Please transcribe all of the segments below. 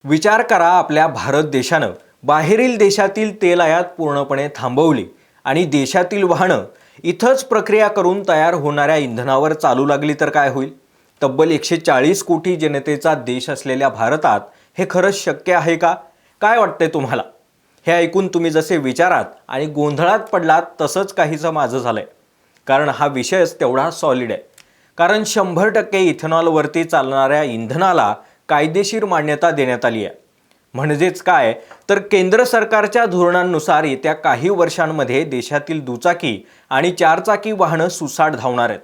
विचार करा, आपल्या भारत देशानं बाहेरील देशातील तेल आयात पूर्णपणे थांबवली आणि देशातील वाहनं इथंच प्रक्रिया करून तयार होणाऱ्या इंधनावर चालू लागली तर काय होईल? तब्बल 140 कोटी जनतेचा देश असलेल्या भारतात हे खरंच शक्य आहे का? काय वाटतंय तुम्हाला? हे ऐकून तुम्ही जसे विचारात आणि गोंधळात पडलात तसंच काहीसं माझं झालंय. कारण हा विषयच तेवढा सॉलिड आहे. कारण 100% इथेनॉलवरती चालणाऱ्या इंधनाला कायदेशीर मान्यता देण्यात आली आहे. म्हणजेच काय, तर केंद्र सरकारच्या धोरणांनुसार येत्या काही वर्षांमध्ये देशातील दुचाकी आणि चारचाकी वाहनं सुसाट धावणार आहेत.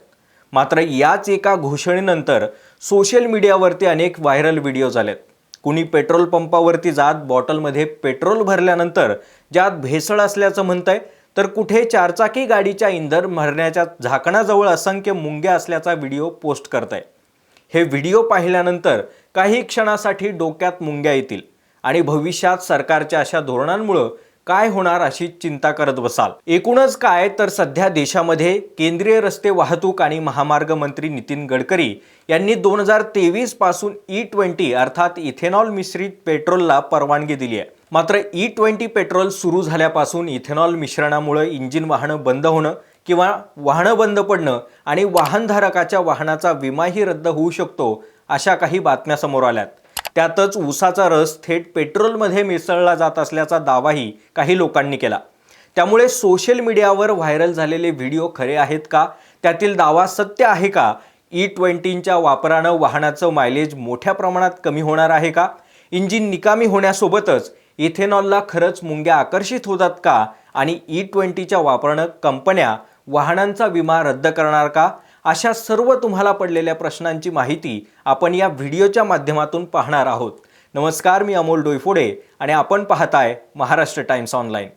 मात्र याच एका घोषणेनंतर सोशल मीडियावरती अनेक व्हायरल व्हिडिओ झालेत. कुणी पेट्रोल पंपावरती जात बॉटलमध्ये पेट्रोल भरल्यानंतर ज्यात भेसळ असल्याचं म्हणतंय, तर कुठे चारचाकी गाडीच्या इंधन भरण्याच्या झाकणाजवळ असंख्य मुंग्या असल्याचा व्हिडिओ पोस्ट करताय. हे व्हिडिओ पाहिल्यानंतर काही क्षणासाठी डोक्यात मुंग्या येतील आणि भविष्यात सरकारच्या अशा धोरणांमुळे काय होणार अशी चिंता करत बसाल. एकूणच काय, तर सध्या देशामध्ये केंद्रीय रस्ते वाहतूक आणि महामार्ग मंत्री नितीन गडकरी यांनी 2023 पासून E20 अर्थात इथेनॉल मिश्रित पेट्रोलला परवानगी दिली आहे. मात्र E20 पेट्रोल सुरू झाल्यापासून इथेनॉल मिश्रणामुळे इंजिन वाहनं बंद होणं किंवा वाहनं बंद पडणं आणि वाहनधारकाच्या वाहनाचा विमाही रद्द होऊ शकतो अशा काही बातम्या समोर आल्यात. त्यातच ऊसाचा रस थेट पेट्रोलमध्ये मिसळला जात असल्याचा दावाही काही लोकांनी केला. त्यामुळे सोशल मीडियावर व्हायरल झालेले व्हिडिओ खरे आहेत का? त्यातील दावा सत्य आहे का? E20च्या वापरानं वाहनाचं मायलेज मोठ्या प्रमाणात कमी होणार आहे का? इंजिन निकामी होण्यासोबतच इथेनॉलला खरंच मुंग्या आकर्षित होतात का? आणि E20च्या वापरानं कंपन्या वाहनांचा विमा रद्द करणार का? अशा सर्व तुम्हाला पडलेल्या प्रश्नांची माहिती आपण या व्हिडिओच्या माध्यमातून पाहणार आहोत. नमस्कार, मी अमोल डोईफोडे आणि आपण पाहताय महाराष्ट्र टाइम्स ऑनलाईन.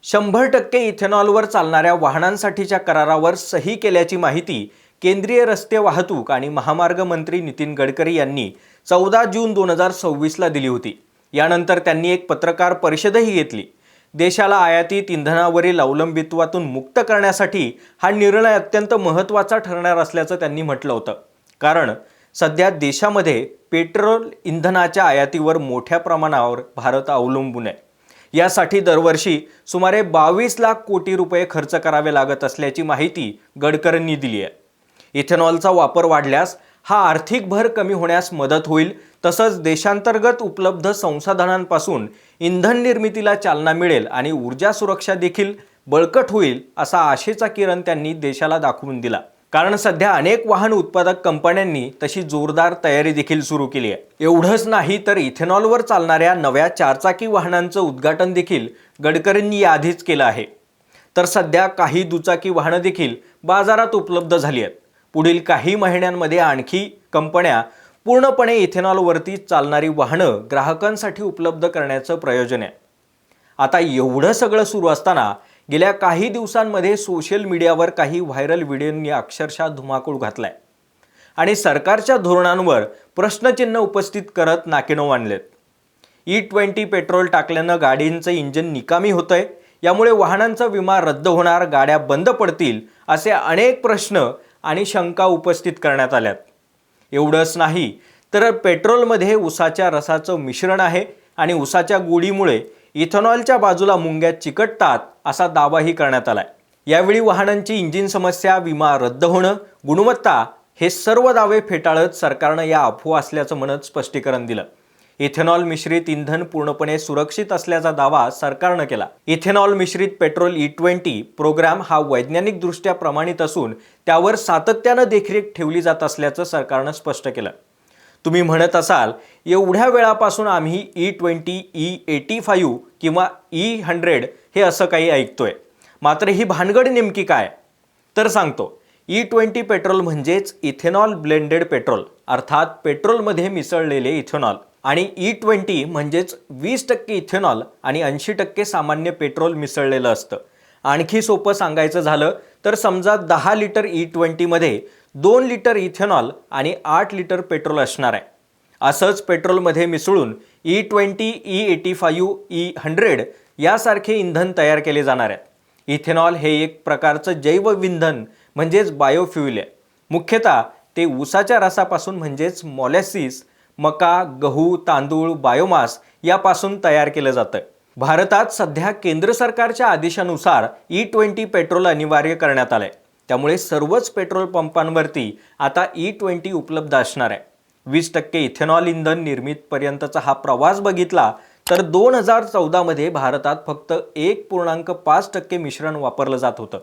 100% इथेनॉलवर चालणाऱ्या वाहनांसाठीच्या करारावर सही केल्याची माहिती केंद्रीय रस्ते वाहतूक आणि महामार्ग मंत्री नितीन गडकरी यांनी 14 जून 2026ला दिली होती. यानंतर त्यांनी एक पत्रकार परिषदही घेतली. देशाला आयातीत इंधनावरील अवलंबित्वातून मुक्त करण्यासाठी हा निर्णय अत्यंत महत्त्वाचा ठरणार असल्याचं त्यांनी म्हटलं होतं. कारण सध्या देशामध्ये पेट्रोल इंधनाच्या आयातीवर मोठ्या प्रमाणावर भारत अवलंबून आहे. यासाठी दरवर्षी सुमारे 22 लाख कोटी रुपये खर्च करावे लागत असल्याची माहिती गडकरींनी दिली आहे. इथेनॉलचा वापर वाढल्यास हा आर्थिक भर कमी होण्यास मदत होईल. तसंच देशांतर्गत उपलब्ध संसाधनांपासून इंधन निर्मितीला चालना मिळेल आणि ऊर्जा सुरक्षा देखील बळकट होईल असा आशेचा किरण त्यांनी देशाला दाखवून दिला. कारण सध्या अनेक वाहन उत्पादक कंपन्यांनी तशी जोरदार तयारी देखील सुरू केली आहे. एवढंच नाही, तर इथेनॉलवर चालणाऱ्या नव्या चारचाकी वाहनांचं उद्घाटन देखील गडकरींनी याआधीच केलं आहे. तर सध्या काही दुचाकी वाहनं देखील बाजारात उपलब्ध झाली आहेत. पुढील काही महिन्यांमध्ये आणखी कंपन्या पूर्णपणे इथेनॉलवरती चालणारी वाहनं ग्राहकांसाठी उपलब्ध करण्याचं प्रयोजन आहे. आता एवढं सगळं सुरू असताना गेल्या काही दिवसांमध्ये सोशल मीडियावर काही व्हायरल व्हिडिओंनी अक्षरशः धुमाकूळ घातलाय आणि सरकारच्या धोरणांवर प्रश्नचिन्ह उपस्थित करत नाकेनऊ आणलेत. E20 पेट्रोल टाकल्यानं गाडींचं इंजिन निकामी होतंय, यामुळे वाहनांचा विमा रद्द होणार, गाड्या बंद पडतील असे अनेक प्रश्न आणि शंका उपस्थित करण्यात आल्यात. एवढंच नाही, तर पेट्रोलमध्ये ऊसाच्या रसाचं मिश्रण आहे आणि ऊसाच्या गोडीमुळे इथेनॉलच्या बाजूला मुंग्या चिकटतात असा दावाही करण्यात आलाय. यावेळी वाहनांची इंजिन समस्या, विमा रद्द होणं, गुणवत्ता हे सर्व दावे फेटाळत सरकारनं या अफवा असल्याचं म्हणत स्पष्टीकरण दिलं. इथेनॉल मिश्रित इंधन पूर्णपणे सुरक्षित असल्याचा दावा सरकारनं केला. इथेनॉल मिश्रित पेट्रोल E20 प्रोग्राम हा वैज्ञानिकदृष्ट्या प्रमाणित असून त्यावर सातत्यानं देखरेख ठेवली जात असल्याचं सरकारनं स्पष्ट केलं. तुम्ही म्हणत असाल, एवढ्या वेळापासून आम्ही E20, E85 किंवा E100 हे असं काही ऐकतोय. मात्र ही भानगड नेमकी काय? तर सांगतो. E20 पेट्रोल म्हणजेच इथेनॉल ब्लेंडेड पेट्रोल अर्थात पेट्रोलमध्ये मिसळलेले इथेनॉल आणि E20 म्हणजेच 20% इथेनॉल आणि 80% सामान्य पेट्रोल मिसळलेलं असतं. आणखी सोपं सांगायचं झालं तर समजा 10 लिटर E20 मध्ये 2 लिटर इथेनॉल आणि 8 लिटर पेट्रोल असणार आहे. असंच पेट्रोलमध्ये मिसळून E20, E85, E100 यासारखे इंधन तयार केले जाणार आहेत. इथेनॉल हे एक प्रकारचं जैव इंधन म्हणजेच बायोफ्युल आहे. मुख्यतः ते ऊसाच्या रसापासून म्हणजेच मॉलेसिस मका, गहू, तांदूळ, बायोमास यापासून तयार केलं जातं. भारतात सध्या केंद्र सरकारच्या आदेशानुसार E20 पेट्रोल अनिवार्य करण्यात आलंय. त्यामुळे सर्वच पेट्रोल पंपांवरती आता E20 उपलब्ध असणार आहे. 20% इथेनॉल इंधन निर्मितीपर्यंतचा हा प्रवास बघितला तर 2014 मध्ये भारतात फक्त 1.5% मिश्रण वापरलं जात होतं.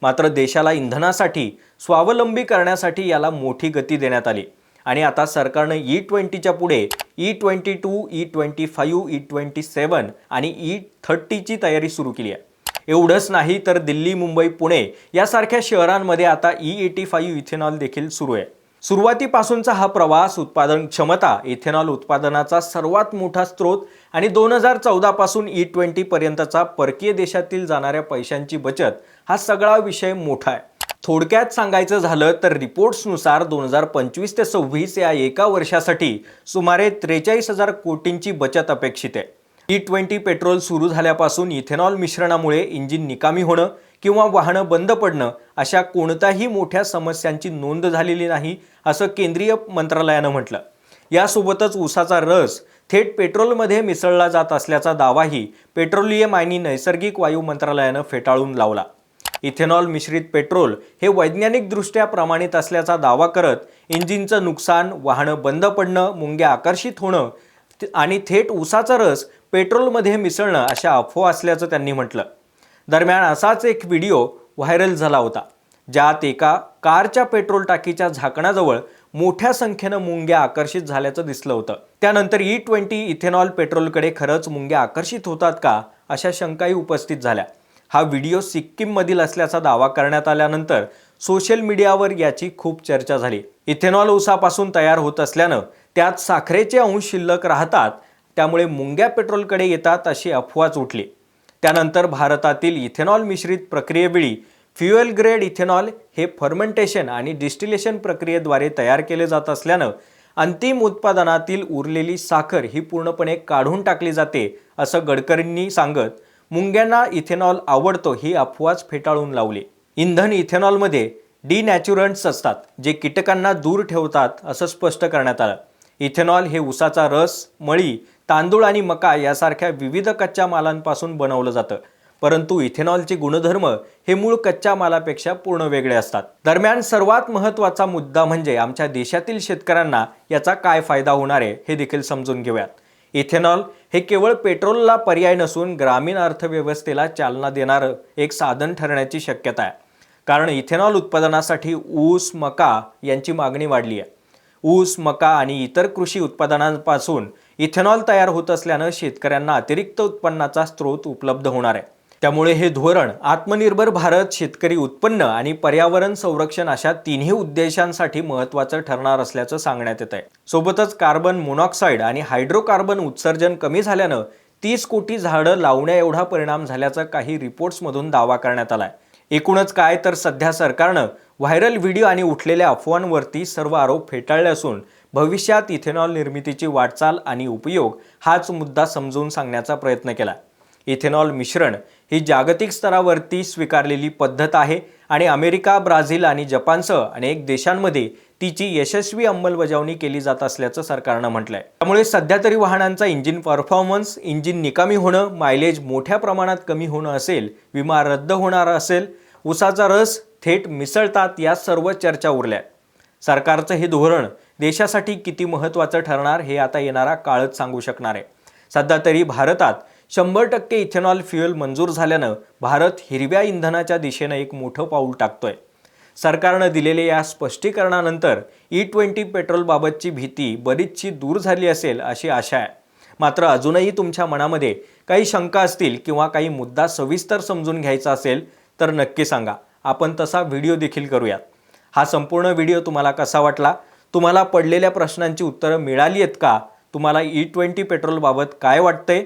मात्र देशाला इंधनासाठी स्वावलंबी करण्यासाठी याला मोठी गती देण्यात आली आणि आता सरकारनं E20च्या पुढे E22, E25, E27 आणि E30 ची तयारी सुरू केली आहे. एवढंच नाही तर दिल्ली, मुंबई, पुणे यासारख्या शहरांमध्ये आता E85 इथेनॉल देखील सुरू आहे. सुरुवातीपासूनचा हा प्रवास उत्पादन क्षमता, इथेनॉल उत्पादनाचा सर्वात मोठा स्रोत आणि 2014 पासून E20 पर्यंतचा परकीय देशातील जाणाऱ्या पैशांची बचत हा सगळा विषय मोठा आहे. थोडक्यात सांगायचं झालं तर रिपोर्ट्सनुसार 2025 ते 26 या एका वर्षासाठी सुमारे 43,000 कोटींची बचत अपेक्षित आहे. E20 पेट्रोल सुरू झाल्यापासून इथेनॉल मिश्रणामुळे इंजिन निकामी होणं किंवा वाहनं बंद पडणं अशा कोणत्याही मोठ्या समस्यांची नोंद झालेली नाही असं केंद्रीय मंत्रालयानं म्हटलं. यासोबतच ऊसाचा रस थेट पेट्रोलमध्ये मिसळला जात असल्याचा दावाही पेट्रोलियम आणि नैसर्गिक वायू मंत्रालयानं फेटाळून लावला. इथेनॉल मिश्रित पेट्रोल हे वैज्ञानिकदृष्ट्या प्रमाणित असल्याचा दावा करत इंजिनचं नुकसान, वाहनं बंद पडणं, मुंग्या आकर्षित होणं आणि थेट ऊसाचा रस पेट्रोलमध्ये मिसळणं अशा अफवा असल्याचं त्यांनी म्हटलं. दरम्यान असाच एक व्हिडिओ व्हायरल झाला होता ज्यात एका कारच्या पेट्रोल टाकीच्या झाकणाजवळ मोठ्या संख्येनं मुंग्या आकर्षित झाल्याचं दिसलं होतं. त्यानंतर E20 इथेनॉल पेट्रोलकडे खरंच मुंग्या आकर्षित होतात का अशा शंकाही उपस्थित झाल्या. हा व्हिडिओ सिक्कीममधील असल्याचा दावा करण्यात आल्यानंतर सोशल मीडियावर याची खूप चर्चा झाली. इथेनॉल ऊसापासून तयार होत असल्यानं त्यात साखरेचे अंश शिल्लक राहतात, त्यामुळे मुंग्या पेट्रोलकडे येतात अशी अफवाच उठली. त्यानंतर भारतातील इथेनॉल मिश्रित प्रक्रियेवेळी फ्युएल ग्रेड इथेनॉल हे फर्मेंटेशन आणि डिस्टिलेशन प्रक्रियेद्वारे तयार केले जात असल्यानं अंतिम उत्पादनातील उरलेली साखर ही पूर्णपणे काढून टाकली जाते असं गडकरींनी सांगत मुंग्यांना इथेनॉल आवडतो ही अफवाच फेटाळून लावली. इंधन इथेनॉलमध्ये डिनॅच्युरंट्स असतात जे कीटकांना दूर ठेवतात असं स्पष्ट करण्यात आलं. इथेनॉल हे ऊसाचा रस, मळी, तांदूळ आणि मका यासारख्या विविध कच्च्या मालांपासून बनवलं जातं. परंतु इथेनॉलचे गुणधर्म हे मूळ कच्च्या मालापेक्षा पूर्ण वेगळे असतात. दरम्यान सर्वात महत्त्वाचा मुद्दा म्हणजे आमच्या देशातील शेतकऱ्यांना याचा काय फायदा होणार आहे हे देखील समजून घेऊयात. इथेनॉल हे केवळ पेट्रोलला पर्याय नसून ग्रामीण अर्थव्यवस्थेला चालना देणारं एक साधन ठरण्याची शक्यता आहे. कारण इथेनॉल उत्पादनासाठी ऊस, मका यांची मागणी वाढली आहे. ऊस, मका आणि इतर कृषी उत्पादनांपासून इथेनॉल तयार होत असल्यानं शेतकऱ्यांना अतिरिक्त उत्पन्नाचा स्रोत उपलब्ध होणार आहे. त्यामुळे हे धोरण आत्मनिर्भर भारत, शेतकरी उत्पन्न आणि पर्यावरण संरक्षण अशा तिन्ही उद्देशांसाठी महत्त्वाचं ठरणार असल्याचं सांगण्यात येत आहे. सोबतच कार्बन मोनॉक्साईड आणि हायड्रोकार्बन उत्सर्जन कमी झाल्यानं 30 कोटी झाडं लावण्या एवढा परिणाम झाल्याचा काही रिपोर्ट्समधून दावा करण्यात आलाय. एकूणच काय तर सध्या सरकारनं व्हायरल व्हिडिओ आणि उठलेल्या अफवांवरती सर्व आरोप फेटाळले असून भविष्यात इथेनॉल निर्मितीची वाटचाल आणि उपयोग हाच मुद्दा समजून सांगण्याचा प्रयत्न केला. इथेनॉल मिश्रण ही जागतिक स्तरावरती स्वीकारलेली पद्धत आहे आणि अमेरिका, ब्राझील आणि जपानसह अनेक देशांमध्ये तिची यशस्वी अंमलबजावणी केली जात असल्याचं सरकारनं म्हटलंय. त्यामुळे सध्या तरी वाहनांचा इंजिन परफॉर्मन्स, इंजिन निकामी होणं, मायलेज मोठ्या प्रमाणात कमी होणं असेल, विमा रद्द होणार असेल, ऊसाचा रस थेट मिसळतात या सर्व चर्चा उरल्या. सरकारचं हे धोरण देशासाठी किती महत्त्वाचं ठरणार हे आता येणारा काळच सांगू शकणार आहे. सध्या तरी भारतात 100% इथेनॉल फ्युएल मंजूर झाल्यानं भारत हिरव्या इंधनाच्या दिशेनं एक मोठं पाऊल टाकतोय. सरकारनं दिलेल्या या स्पष्टीकरणानंतर E20 पेट्रोलबाबतची भीती बरीचशी दूर झाली असेल अशी आशा आहे. मात्र अजूनही तुमच्या मनामध्ये काही शंका असतील किंवा काही मुद्दा सविस्तर समजून घ्यायचा असेल तर नक्की सांगा. आपण तसा व्हिडिओ देखील करूयात. हा संपूर्ण व्हिडिओ तुम्हाला कसा वाटला? तुम्हाला पडलेल्या प्रश्नांची उत्तरं मिळाली आहेत का? तुम्हाला E20 पेट्रोलबाबत काय वाटतंय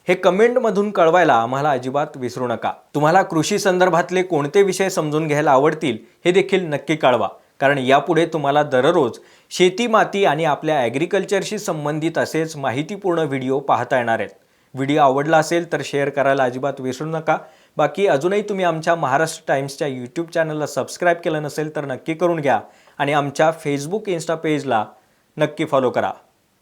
हे कमेंटमधून कळवायला आम्हाला अजिबात विसरू नका. तुम्हाला कृषी संदर्भातले कोणते विषय समजून घ्यायला आवडतील हे देखील नक्की कळवा. कारण यापुढे तुम्हाला दररोज शेती, माती आणि आपल्या ॲग्रिकल्चरशी संबंधित असेच माहितीपूर्ण व्हिडिओ पाहता येणार आहेत. व्हिडिओ आवडला असेल तर शेअर करायला अजिबात विसरू नका. बाकी अजूनही तुम्ही आमच्या महाराष्ट्र टाइम्सच्या यूट्यूब चॅनलला सबस्क्राईब केलं नसेल तर नक्की करून घ्या आणि आमच्या फेसबुक, इन्स्टा पेजला नक्की फॉलो करा.